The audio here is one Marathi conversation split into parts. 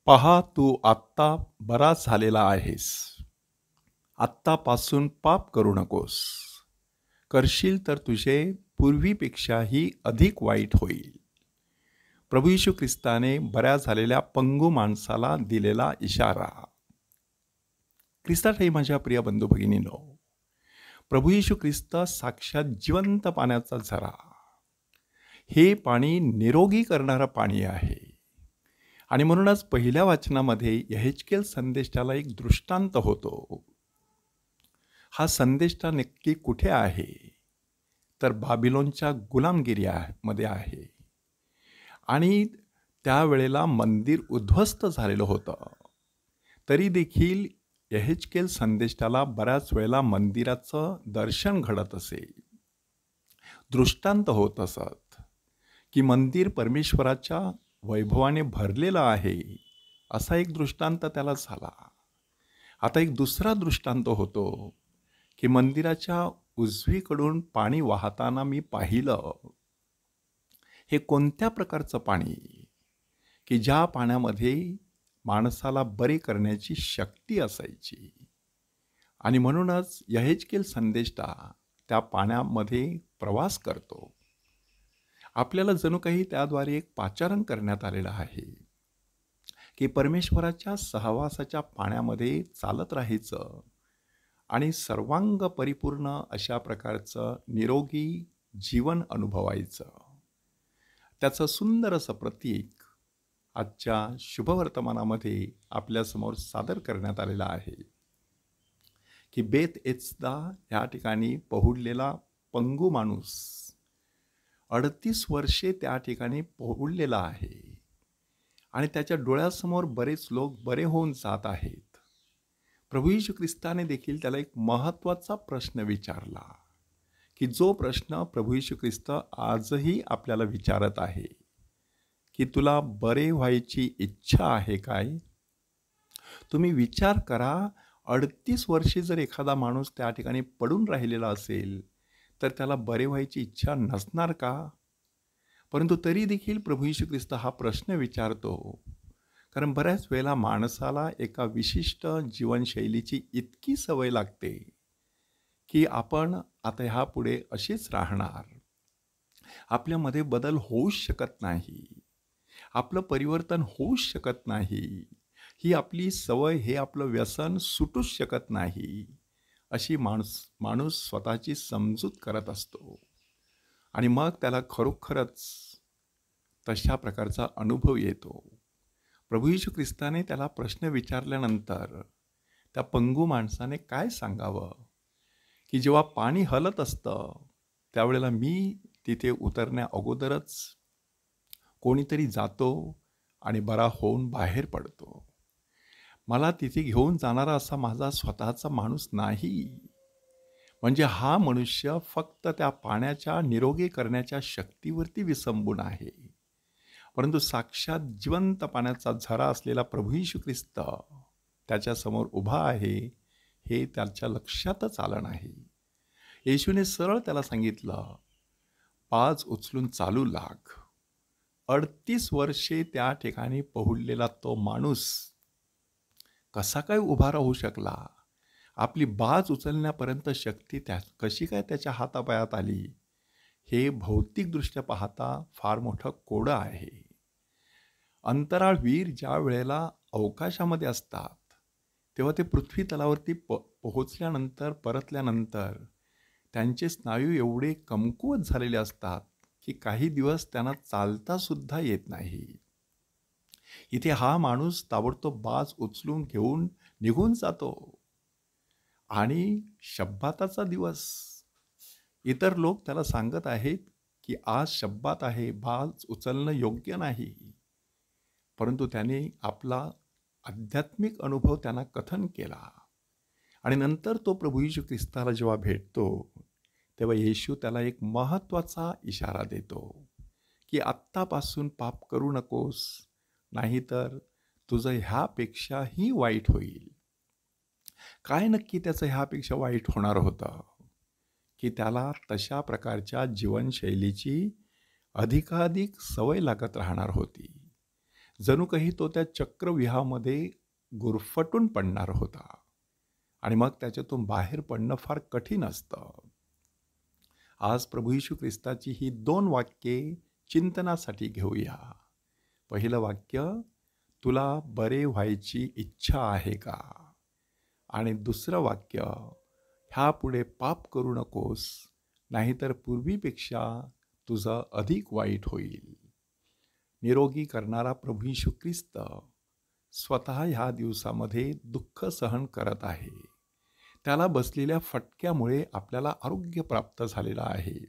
पहा, तू आत्ता बरा झालेला आहेस. आत्तापासून पाप करू नकोस. करशील तर तुझे पूर्वीपेक्षाही अधिक वाईट होईल. प्रभू येशू ख्रिस्ताने बऱ्या झालेल्या पंगू माणसाला दिलेला इशारा. ख्रिस्तात हे माझ्या प्रिय बंधू भगिनींनो, प्रभू येशू ख्रिस्त साक्षात जिवंत पाण्याचा झरा. हे पाणी निरोगी करणारं पाणी आहे. आणि म्हणूनच पहिल्या वाचनामध्ये यहेजकेल संदेष्टाला एक दृष्टांत होतो. हा संदेष्टा नक्की कुठे आहे? तर बाबिलोनच्या गुलामगिरीमध्ये आहे. आणि त्यावेळेला मंदिर उद्ध्वस्त झालेलं होतं. तरी देखील यहेजकेल संदेष्टाला बऱ्याच वेळेला मंदिराचं दर्शन घडत असे. दृष्टांत होत असत की मंदिर परमेश्वराच्या वैभवाने भरलेलं आहे, असा एक दृष्टांत त्याला झाला. आता एक दुसरा दृष्टांत होतो की मंदिराच्या उजवीकडून पाणी वाहताना मी पाहिलं. हे कोणत्या प्रकारचं पाणी? की ज्या पाण्यामध्ये माणसाला बरे करण्याची शक्ती असायची. आणि म्हणूनच यहेजकेल संदेष्टा त्या पाण्यामध्ये प्रवास करतो. आपल्याला जणू काही त्याद्वारे एक पाचारण करण्यात आलेलं आहे की परमेश्वराच्या सहवासाच्या पाण्यामध्ये चालत राहायचं आणि सर्वांग परिपूर्ण अशा प्रकारचं निरोगी जीवन अनुभवायचं. त्याचं सुंदर असं प्रतीक आजच्या शुभवर्तमानामध्ये आपल्यासमोर सादर करण्यात आलेलं आहे की बेत एत्सदा या ठिकाणी पहुडलेला पंगू माणूस 38 वर्षे त्या ठिकाणी पहुडलेला आहे. आणि त्याच्या डोळ्यासमोर बरेच लोक बरे होऊन जात आहेत. प्रभू येशू ख्रिस्ताने देखील त्याला एक महत्त्वाचा प्रश्न विचारला की जो प्रश्न प्रभू येशू ख्रिस्त आजही आपल्याला विचारत आहे की तुला बरे व्हायची इच्छा आहे काय? तुम्ही विचार करा, 38 वर्षे जर एखादा माणूस त्या ठिकाणी पडून राहिलेला असेल तर त्याला बरे व्हायची इच्छा नसणार का? परंतु तरी देखील प्रभू येशू ख्रिस्त हा प्रश्न विचारतो. कारण बऱ्याच वेळेला माणसाला एका विशिष्ट जीवनशैलीची इतकी सवय लागते की आपण आता ह्यापुढे अशीच राहणार. आपल्यामध्ये बदल होऊच शकत नाही. आपलं परिवर्तन होऊच शकत नाही. ही आपली सवय, हे आपलं व्यसन सुटूच शकत नाही. अशी माणूस स्वतःची समजूत करत असतो. आणि मग त्याला खरोखरच तशा प्रकारचा अनुभव येतो. प्रभू येशू ख्रिस्ताने त्याला प्रश्न विचारल्यानंतर त्या पंगू माणसाने काय सांगावं? की जेव्हा पाणी हलत असतं त्यावेळेला मी तिथे उतरण्या अगोदरच कोणीतरी जातो आणि बरा होऊन बाहेर पडतो. मला तिथे घेऊन जाणारा असा माझा स्वतःचा माणूस नाही. म्हणजे हा मनुष्य फक्त त्या पाण्याच्या निरोगी करण्याच्या शक्तीवरती विसंबून आहे. परंतु साक्षात जिवंत पाण्याचा झरा असलेला प्रभू येशू ख्रिस्त त्याच्यासमोर उभा आहे, हे त्याच्या लक्षातच आलं नाही. येशूने सरळ त्याला सांगितलं, पाज उचलून चालू लाग. 38 वर्षे त्या ठिकाणी पहुडलेला तो माणूस कसा काय उभा राहू शकला? आपली बाज उचलण्यापर्यंत शक्ती कशी काय त्याच्या हातापायात आली? हे भौतिकदृष्ट्या पाहता फार मोठं कोडं आहे. अंतराळवीर ज्या वेळेला अवकाशामध्ये असतात तेव्हा ते पृथ्वी तलावरती पोहोचल्यानंतर परतल्यानंतर त्यांचे स्नायू एवढे कमकुवत झालेले असतात की काही दिवस त्यांना चालतासुद्धा येत नाही. इथे हा माणूस ताबडतोब बाज उचलून घेऊन निघून जातो. आणि शब्बाताचा दिवस, इतर लोक त्याला सांगत आहेत की आज शब्बात आहे, बाज उचलणं योग्य नाही. परंतु त्याने आपला आध्यात्मिक अनुभव त्यांना कथन केला. आणि नंतर तो प्रभू येशू ख्रिस्ताला जेव्हा भेटतो तेव्हा येशू त्याला एक महत्त्वाचा इशारा देतो की आत्तापासून पाप करू नकोस, नाहीतर तुझं ह्यापेक्षाही वाईट होईल. काय नक्की त्याचं ह्यापेक्षा वाईट होणार होतं? की त्याला तशा प्रकारच्या जीवनशैलीची अधिकाधिक सवय लागत राहणार होती. जणू काही तो त्या चक्रव्यूहामध्ये गुरफटून पडणार होता आणि मग त्याच्यातून बाहेर पडणं फार कठीण असतं. आज प्रभू येशू ख्रिस्ताची ही 2 वाक्ये चिंतनासाठी घेऊया. पहिलं वाक्य, तुला बरे व्हायची इच्छा आहे का? आणि दुसरं वाक्य, ह्यापुढे पाप करू नकोस, नाहीतर पूर्वीपेक्षा तुझं अधिक वाईट होईल. निरोगी करणारा प्रभू येशू ख्रिस्त स्वतः ह्या दिवसामध्ये दुःख सहन करत आहे. त्याला बसलेल्या फटक्यामुळे आपल्याला आरोग्य प्राप्त झालेलं आहे.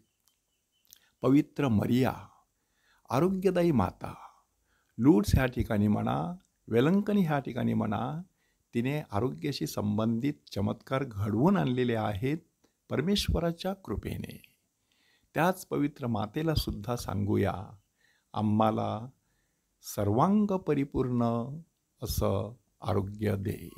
पवित्र मरिया, आरोग्यदायी माता, लूड्स ह्या ठिकाणी म्हणा, वेलंकनी ह्या ठिकाणी म्हणा, तिने आरोग्याशी संबंधित चमत्कार घडवून आणलेले आहेत परमेश्वराच्या कृपेने. त्याच पवित्र मातेला सुद्धा सांगूया, आम्हाला सर्वांग परिपूर्ण असं आरोग्य दे.